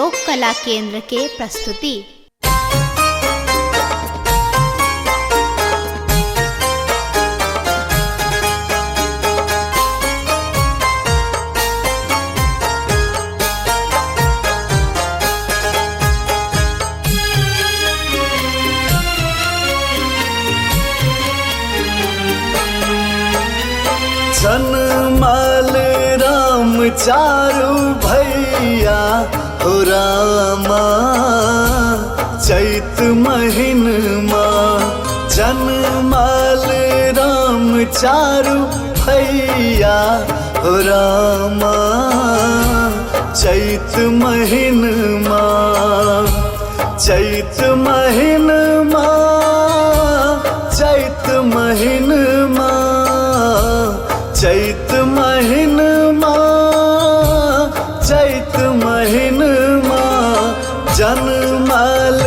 लोक कला केंद्र के प्रस्तुति। जनमल राम चारू भैया हो रामा चैत महीन माँ। जनमल राम चारू भैया हो रामा चैत महीन माँ। चैत महीन माँ, चैत महीन माँ, चैत महीन माँ, चैत महीन माँ। जनमल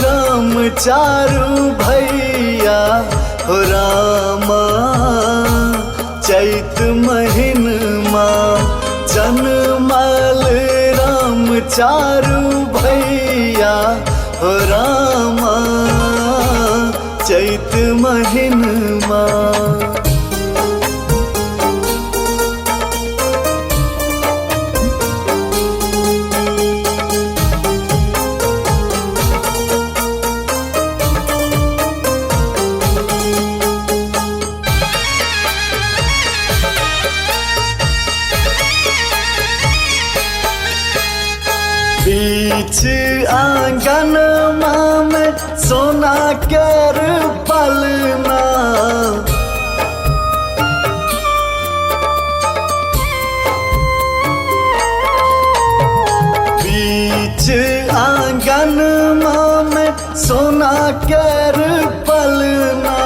राम चारू भैया हो रामा चैत महीन माँ। जनमल राम चारू भैया हो रामा चैत महीन माँ। बीच आंगन में सोना कर पलना। बीच आंगन में सोना कर पलना।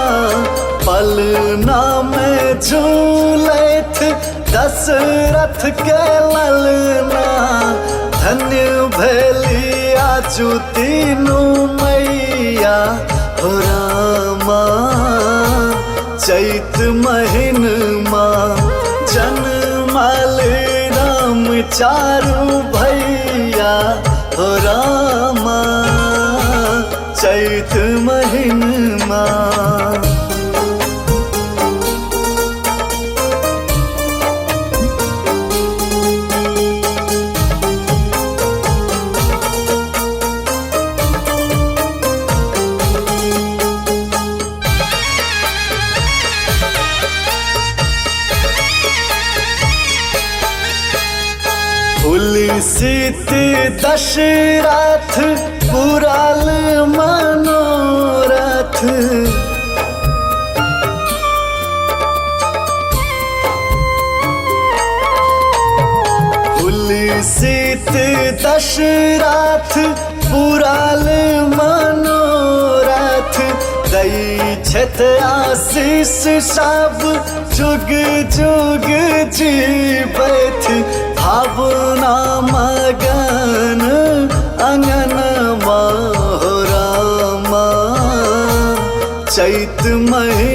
पलना में झूले थे दशरथ के ललना। धन्य भैलिया चू तीनों मैया हो रामा चैत महीन माँ। जनमल राम चारू भैया हो रामा चैत महीन माँ। तुलसीत दशरथ पुराल मनोरथ। तुलसीत दशरथ पुराल मनोरथ। दई छत आशीष सब जुग जुग जीवथ। भावना मगन अंगन हो रामा चैत महीन